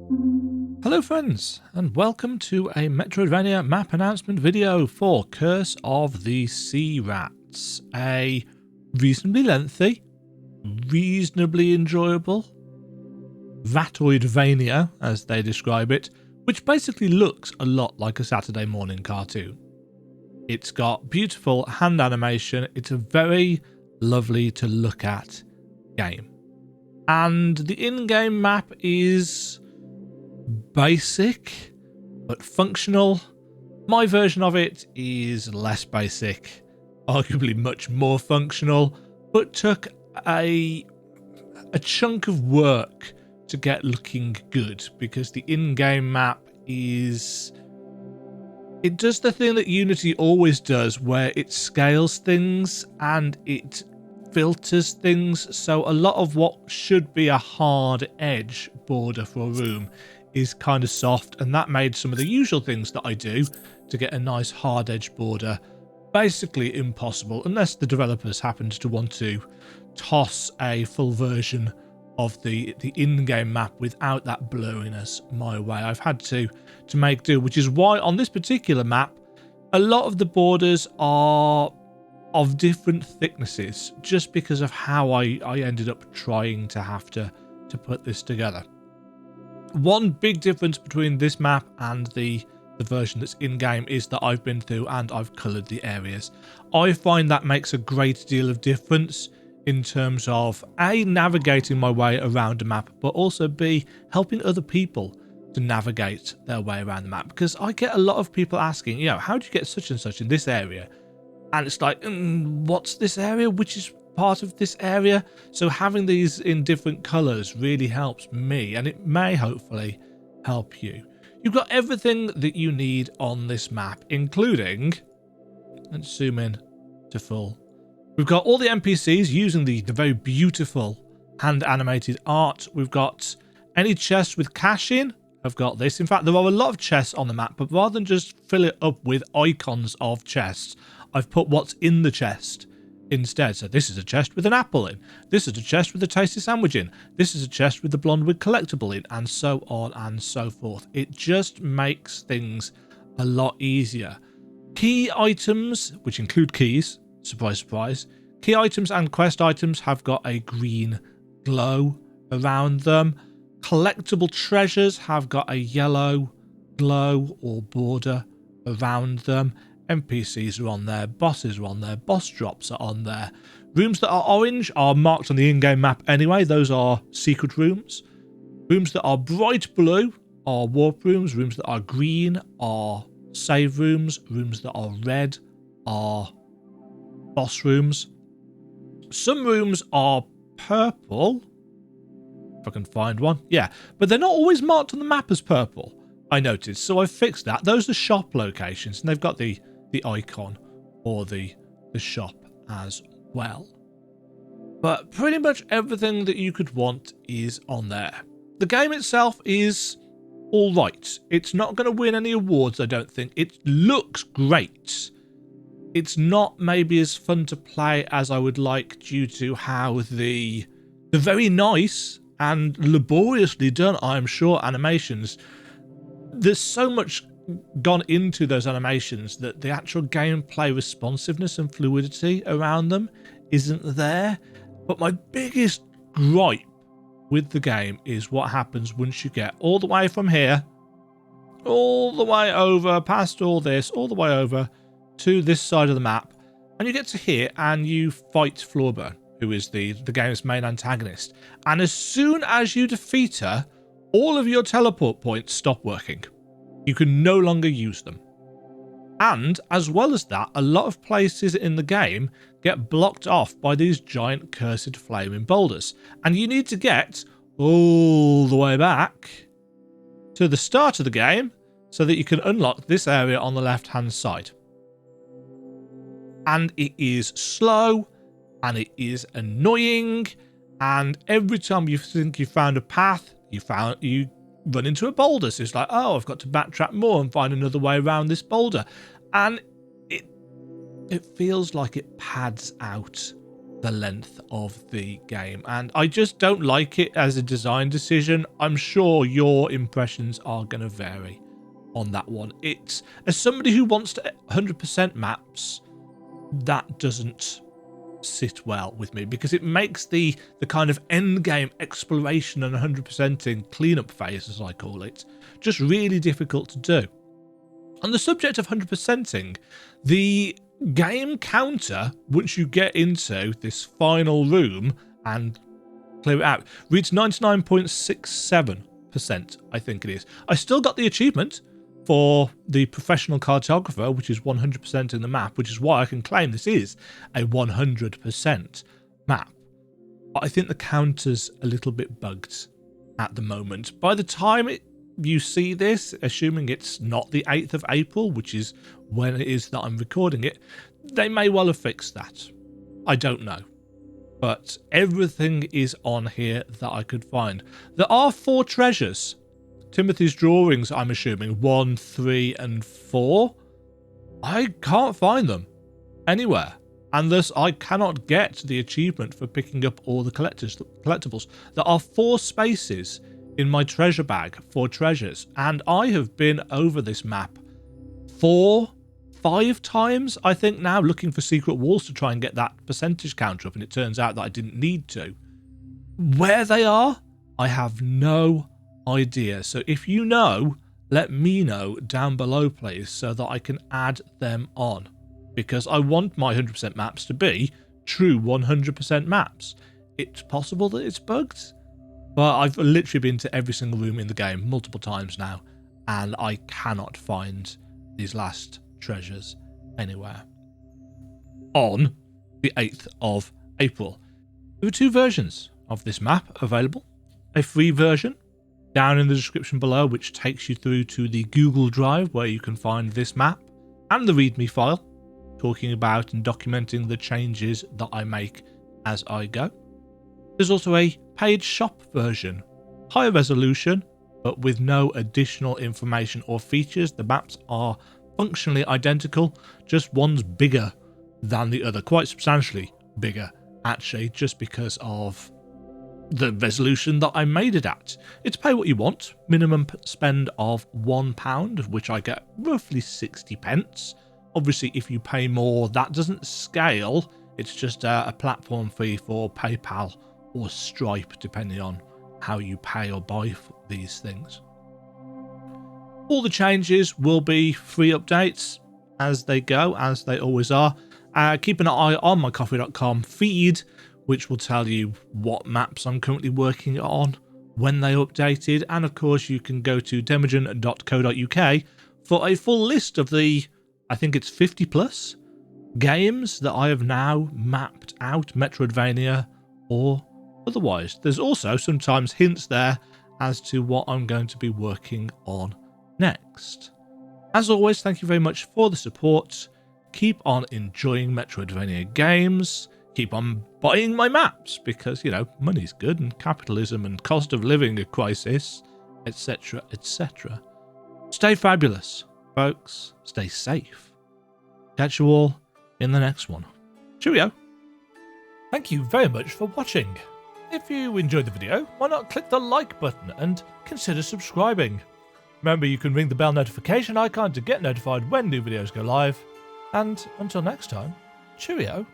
Hello friends, and welcome to a Metroidvania map announcement video for Curse of the Sea Rats. A reasonably lengthy, reasonably enjoyable Ratoidvania, as they describe it, which basically looks a lot like a Saturday morning cartoon. It's got beautiful hand animation, it's a very lovely to look at game. And the in-game map is basic but functional. My version of it is less basic, arguably much more functional, but took a chunk of work to get looking good, because the in-game map does the thing that Unity always does, where it scales things and it filters things, so a lot of what should be a hard edge border for a room is kind of soft, and that made some of the usual things that I do to get a nice hard edge border basically impossible, unless the developers happened to want to toss a full version of the in-game map without that blurriness my way. I've had to make do, which is why on this particular map a lot of the borders are of different thicknesses, just because of how I ended up trying to have to put this together. One big difference between this map and the version that's in-game is that I've been through and I've coloured the areas. I find that makes a great deal of difference in terms of A, navigating my way around a map, but also B, helping other people to navigate their way around the map. Because I get a lot of people asking, you know, how do you get such and such in this area? And it's like, what's this area? Which is part of this area? So having these in different colours really helps me, and it may hopefully help you. You've got everything that you need on this map, including, let's zoom in to full. We've got all the NPCs using the very beautiful hand animated art. We've got any chests with cash in. I've got this. In fact, there are a lot of chests on the map, but rather than just fill it up with icons of chests, I've put what's in the chest instead. So this is a chest with an apple in. This is a chest with a tasty sandwich in. This is a chest with the blonde wig collectible in, and so on and so forth. It just makes things a lot easier. Key items, which include keys, surprise, surprise. Key items and quest items have got a green glow around them. Collectible treasures have got a yellow glow or border around them. NPCs are on there, bosses are on there, boss drops are on there. Rooms that are orange are marked on the in-game map anyway, those are secret rooms. Rooms that are bright blue are warp rooms, rooms that are green are save rooms, rooms that are red are boss rooms. Some rooms are purple, if I can find one, yeah, but they're not always marked on the map as purple, I noticed, so I've fixed that. Those are shop locations, and they've got the icon or the shop as well. But pretty much everything that you could want is on there. The game itself is alright. It's not going to win any awards, I don't think. It looks great. It's not maybe as fun to play as I would like, due to how the very nice and laboriously done, I am sure, animations. There's so much gone into those animations that the actual gameplay responsiveness and fluidity around them isn't there. But my biggest gripe with the game is what happens once you get all the way from here, all the way over, past all this, all the way over to this side of the map, and you get to here and you fight Floorburn, who is the game's main antagonist. And as soon as you defeat her, all of your teleport points stop working. You can no longer use them. And as well as that, a lot of places in the game get blocked off by these giant cursed flaming boulders. And you need to get all the way back to the start of the game so that you can unlock this area on the left-hand side. And it is slow, and it is annoying, and every time you think you found a path, you run into a boulder. So it's like, oh, I've got to backtrack more and find another way around this boulder. And it feels like it pads out the length of the game, and I just don't like it as a design decision. I'm sure your impressions are going to vary on that one. It's, as somebody who wants to 100% maps, that doesn't sit well with me, because it makes the kind of end game exploration and 100%ing cleanup phase, as I call it, just really difficult to do. On the subject of 100%ing, the game counter, once you get into this final room and clear it out, reads 99.67%, I think it is. I still got the achievement for the professional cartographer, which is 100% in the map, which is why I can claim this is a 100% map. But I think the counter's a little bit bugged at the moment. By the time you see this, assuming it's not the 8th of April, which is when it is that I'm recording it, they may well have fixed that. I don't know. But everything is on here that I could find. There are 4 treasures. Timothy's drawings, I'm assuming, 1, 3, and 4. I can't find them anywhere. And thus, I cannot get the achievement for picking up all the collectibles. There are 4 spaces in my treasure bag for treasures, and I have been over this map 4, 5 times, I think now, looking for secret walls to try and get that percentage counter up, and it turns out that I didn't need to. Where they are, I have no idea. So if you know, let me know down below, please, so that I can add them on, because I want my 100% maps to be true 100% maps. It's possible that it's bugged, but I've literally been to every single room in the game multiple times now, and I cannot find these last treasures anywhere. On the 8th of April, there are 2 versions of this map available. A free version down in the description below, which takes you through to the Google Drive where you can find this map, and the README file talking about and documenting the changes that I make as I go. There's also a paid shop version, higher resolution, but with no additional information or features. The maps are functionally identical, just one's bigger than the other, quite substantially bigger actually, just because of the resolution that I made it at. It's pay what you want, minimum spend of £1, of which I get roughly 60 pence. Obviously, if you pay more, that doesn't scale. It's just a platform fee for PayPal or Stripe, depending on how you pay or buy these things. All the changes will be free updates as they go, as they always are. Keep an eye on my coffee.com feed, which will tell you what maps I'm currently working on, when they updated, and of course you can go to demajen.co.uk for a full list of the, I think it's 50 plus games that I have now mapped out, metroidvania or otherwise. There's also sometimes hints there as to what I'm going to be working on next. As always, thank you very much for the support. Keep on enjoying metroidvania games. Keep on buying my maps, because, you know, money's good, and capitalism and cost of living a crisis, etc., etc. Stay fabulous, folks. Stay safe. Catch you all in the next one. Cheerio. Thank you very much for watching. If you enjoyed the video, why not click the like button and consider subscribing. Remember, you can ring the bell notification icon to get notified when new videos go live. And until next time, cheerio.